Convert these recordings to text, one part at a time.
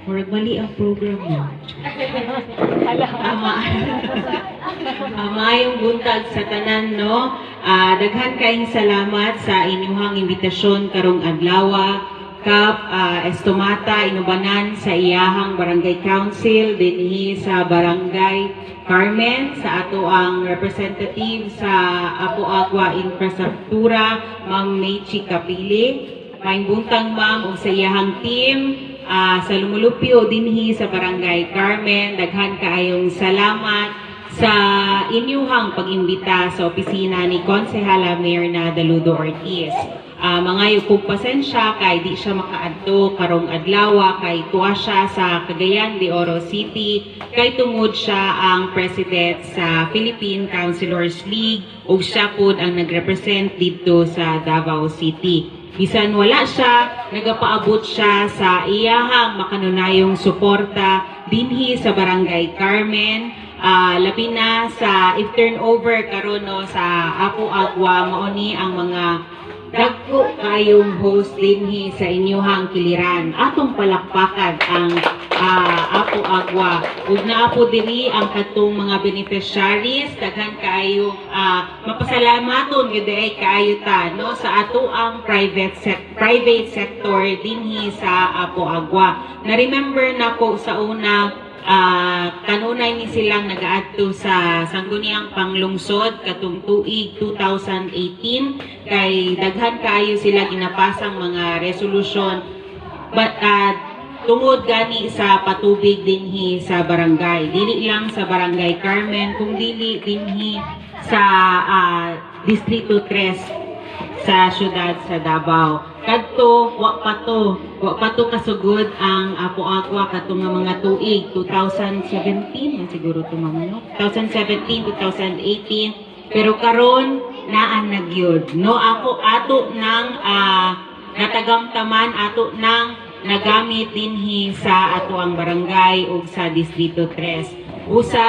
Murag mali ang program mo. Maayong buntag sa tanan, no? Daghan kayong salamat sa inyong imbitasyon karong adlaw. Kap Estomata inubanan sa iyahang barangay council dinhi sa barangay Carmen sa ato ang representative sa Apo Agua Infrastruktura, Ma'am Mechi Kapili. Maayong buntag ma'am ug sa iyahang team. Sa lumulupyo dinhi sa barangay Carmen, daghan kaayong salamat sa inyuhang pag-imbita sa opisina ni Konsehala Myrna Daludo Ortiz. Mga kong pasensya kay di siya makaadto karong adlaw kay tuwa siya sa Cagayan de Oro City kay tungod siya ang president sa Philippine Councilors League ug siya pud ang nagrepresent dito sa Davao City. Bisan wala siya, nagapaabot siya sa iyahang makanunayong suporta dinhi sa Barangay Carmen. Labi na sa if turnover karon no sa Apo Agua mao ni ang mga dagko kayong host dinhi sa inyuhang kiliran. Atong palakpakan ang Apo Agua. Ug naapo diri ang katong mga beneficiaries daghan kaayo mapasalamaton gyud ay kaayo ta no sa ato ang private sector dinhi sa Apo Agua. Na remember nako sa una kanunay ni silang nagaadto sa sangguniang panglungsod katong tuig 2018 kay daghan kaayo sila ginapasang mga resolusyon but tungod gani sa patubig dinhi sa barangay, dili lang sa Barangay Carmen kung dili dinhi sa Distrito 3 sa syudad sa Davao. Kadto wa pa to kasugod ang Apo Agua katong mga tuig 2017 siguro to mga no 2017 2018 pero karon naan nagyud no ako ato nang natagamtaman ato nang nagamit dinhi sa ato ang barangay ug sa Distrito 3 usa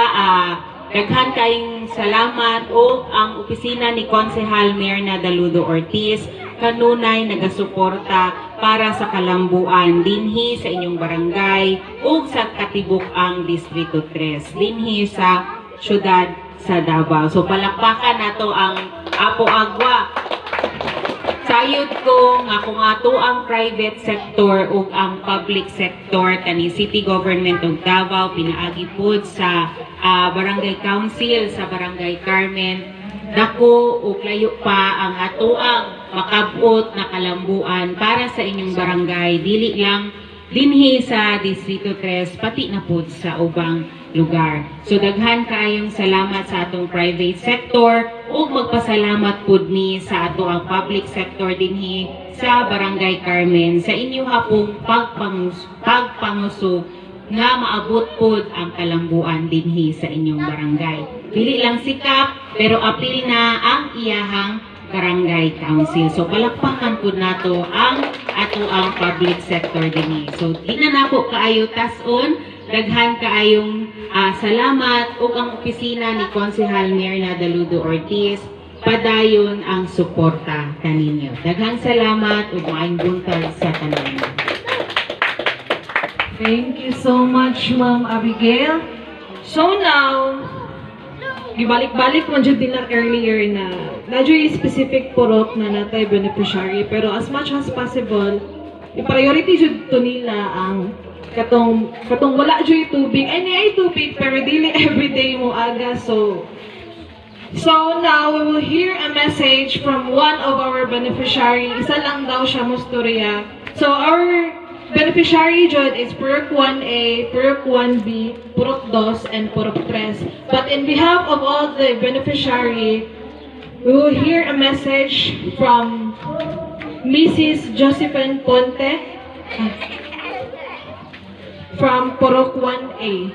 daghan kayong salamat o ang opisina ni Konsehal Myrna Daludo Ortiz kanunay nagasuporta para sa kalambuan dinhi sa inyong barangay ug sa katibok ang Distrito 3 dinhi sa syudad sa Davao. So palakpakan nato ang Apo Agua. Sayod ko nga kung ato ang private sector ug ang public sector kani city government ug Davao pinaagi pud sa barangay council sa Barangay Carmen dako ug layo pa ang ato ang makabot na kalambuan para sa inyong barangay dili lang dinhi sa Distrito 3 pati na pud sa ubang lugar. So daghan kaayong salamat sa atong private sector ug magpasalamat pud ni sa ato ang public sector dinhi sa Barangay Carmen sa inyo hapong pagpanguso nga maabot pud ang kalambuan dinhi sa inyong barangay. Dili lang sikap pero apil na ang iyahang barangay council. So palakpakan pud nato ang ato ang public sector dinhi. So di na nako kaayo tas-on daghan kaayong salamat ug ang opisina ni Konsehal Myrna Daludo Ortiz padayon ang suporta kaninyo. Daghang salamat ug maayong buntag sa tanan. Thank you so much, Ma'am Abigail. So now, gibalik-balik mo dyan din earlier na nadyo specific purok na natay beneficiary pero as much as possible, i-priority dyan to nila ang katong wala dyan tubig. Ay tubig pero dili everyday mo aga. So now we will hear a message from one of our beneficiary. Isa lang daw siya musturya. So our beneficiary dyan is Purok 1A, Purok 1B, Purok 2, and Purok 3. But in behalf of all the beneficiary, we will hear a message from Mrs. Josephine Ponte from Purok 1A.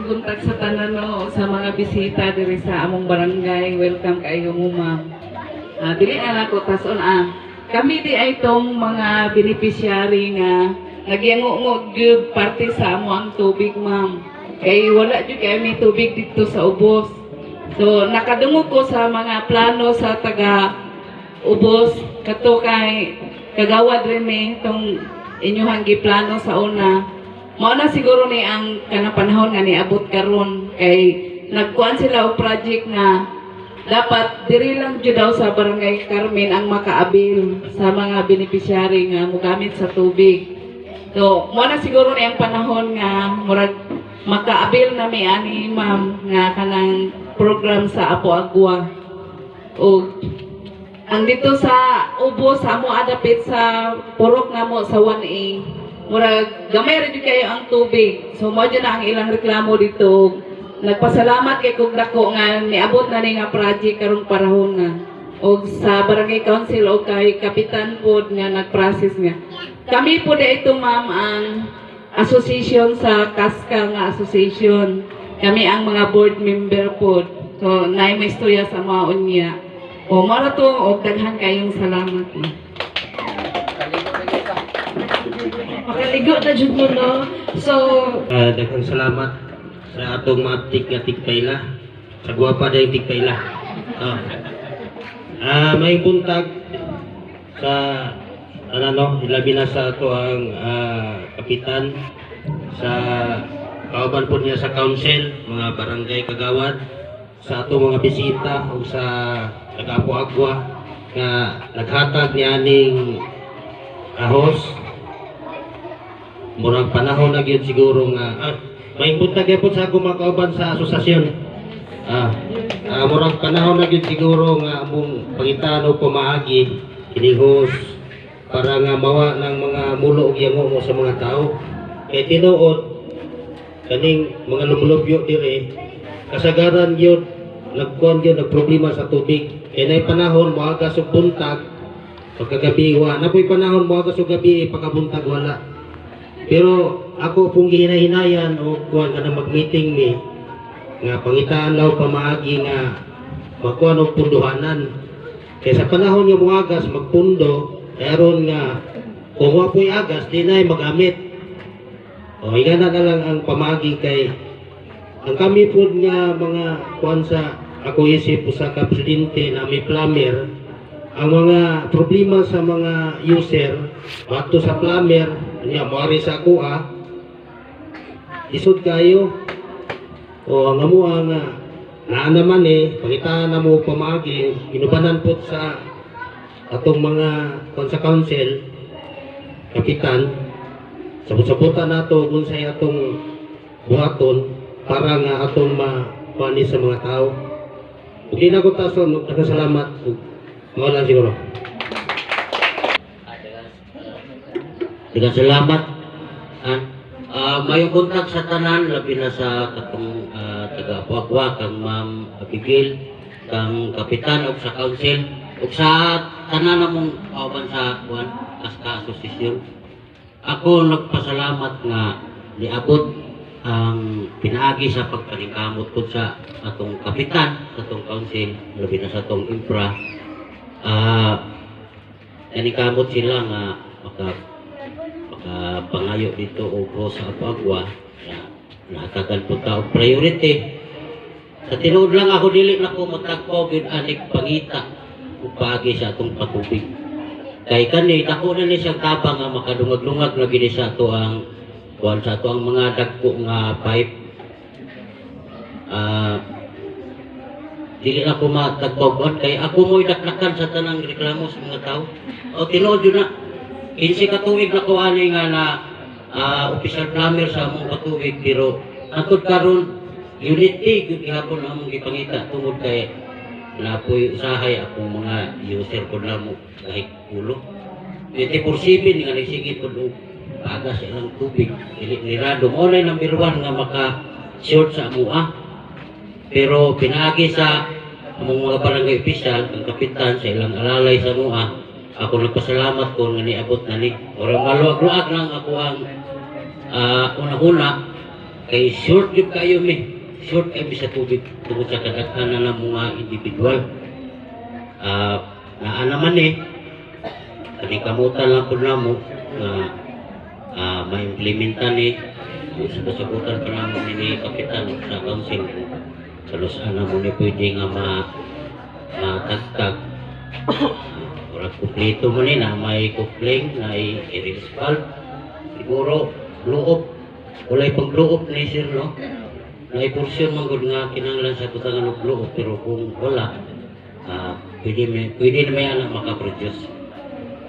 Buntag sa tanan no, sa mga bisita diri sa among barangay, welcome kayo mo ma'am. Dili na ko tason kami di ay itong mga beneficiary nga nagyango-ngog gyud parte sa amo ang tubig ma'am. Kay wala jud kay may tubig dito sa ubos. So nakadungog ko sa mga plano sa taga ubos kato kay kagawad rin ni itong inyong giplano sa una. Mao na siguro ni ang kanang panahon nga niabot karon kay nagkuan sila og project na dapat diri lang jud daw sa Barangay Carmen ang makaabil sa mga beneficiary nga mogamit sa tubig. So, mo na siguro ni ang panahon nga murag makaabil na mi ani ma'am nga kanang program sa Apo Agua. O ang dito sa Ubo sa amo adapit sa purok namo sa 1A murag gamay rin kayo ang tubig. So mo na ang ilang reklamo dito. Nagpasalamat kay kog dako nga niabot na ni nga project karong panahon nga. Og sa Barangay Council o kay Kapitan pod nga nagprocess nga. Kami po ito ma'am ang association sa Kaska nga association. Kami ang mga board member po. So naay may istorya sa mga unya. O mara to og daghan kayong salamat. Makaligo na jud mo no. So Daghang salamat sa atong mga tigpayla. Sa guwapa na yung tigpayla. May buntag sa labi na sa ato ang kapitan sa kauban po niya sa council, mga barangay kagawad, sa ato mga bisita o sa Apo Agua nga naghatag ni aning ahos. Murag panahon na gyud siguro nga may buntag po sa akong mga kauban sa asosasyon. Murag panahon na gyud siguro nga among pangitaan o pamaagi kinihos para nga mawa ng mga mulo og yango sa mga tao. Kay tinuod kaning mga lubulubyo dire kasagaran gyud nagkuan gyud nagproblema sa tubig. Kay nay panahon moagas og buntag pagkagabi wa na po'y panahon moagas og gabi pagkabuntag wala. Pero ako pong gihinahinayan o kuan ka na mag-meeting ni nga pangitaan law pamaagi nga magkuan og punduhanan. Kaya sa panahon nga moagas magpundo aron nga kung wa po'y agas di na magamit. O igana na lang ang pamaagi kay ang kami po nga mga kuan sa ako isip sa presidente na may plumber ang mga problema sa mga user bato sa plumber niya moari sa kuha isod kayo o ang amo nga naa naman pangitaan na mo pamaagi inubanan po sa atong mga sa council kapitan sabot-sabotan nato kung sa atong buhaton para nga atong mapani sa mga tao. Hindi na ko tason, nagkasalamat. Mawala siguro. Nagkasalamat. May kontak sa tanan, labi na sa katong taga-Apo-Agua, kang Ma'am Abigail, kang Kapitan, o sa Council, o sa tanan namong kauban sa Kaska Association. Ako nagpasalamat nga niabot ang pinaagi sa pagpaningkamot ko sa atong kapitan, sa atong council, labi na sa atong infra. Naningkamot sila nga makapangayo dito o sa Apo-Agua na nahatagan po ta og priority. Sa tinuod lang ako dili na ko matagpo gid anik pangita ug paagi sa atong patubig. Kay kani dako na ni siyang tabang nga makadungag-lungag na gini sa ato ang kuan sa ato ang mga dagko nga pipe. Dili na ko matagpog kay ako mo'y daknakan sa tanang reklamo sa mga tao. O tinuod yun na 15 ka tuig na ko ani nga na official plumber sa among patubig pero antod karon unity gyud gihapon among gipangita tungod kay napoy usahay akong mga user ko na mo kahit ulo. 24/7 nga nagsigit ko og aga sa ilang tubig. Nirado mo na number 1 nga maka-short sa amuha. Pero pinaagi sa among mga barangay official, ang kapitan sa ilang alalay sa amuha, ako nagpasalamat ko nga niabot na ni. Orang maluag-luag lang ako ang una-una kay short yun kayo short kayo sa tubig tungkol sa kadaghanan ng mga individual. Naa naman kanikamutan lang ko na mo ma-implementan sa kasagutan pa naman ni kapitan sa council kalos ana mo ni pwede nga matagtag Wala kumpleto mo ni na may kufling, na i-erase valve. Siguro, blow-up. Walay pang blow-up ni sir, no? Na i-portion man gud nga kinahanglan sa kutangan og blow-up, pero kung wala, pwede na may anak makaproduce.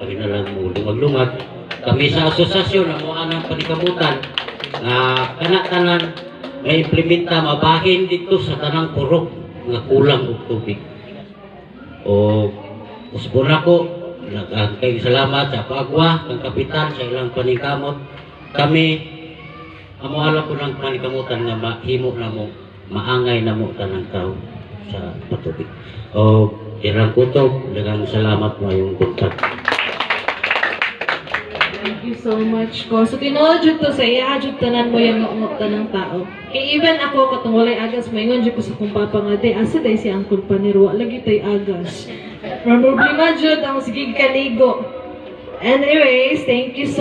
Kami na lang mo lumag-lumag. Kami sa asosasyon na mga anang panikamutan na kanatanan may implementa mabahin dito sa tanang purok nga kulang og tubig. O usbon ako, nagkayong salamat sa pagwa ng kapitan sa ilang paningkamot. Kami, amuhala ko ng paningkamutan nga mahimo na mo, maangay na mo tanang tao sa patubig. O ilang kutob, dagang salamat mo yung kontak. Thank you so much ko. So tinuod jud to sa iya jud tanan mo yung ngok tanang tao. Kay even ako katong walay agas maingon jud ko sa kong papa nga day asa day si Uncle Paniro lagi tay agas. Problema jud ang sige kaligo. Anyways, thank you so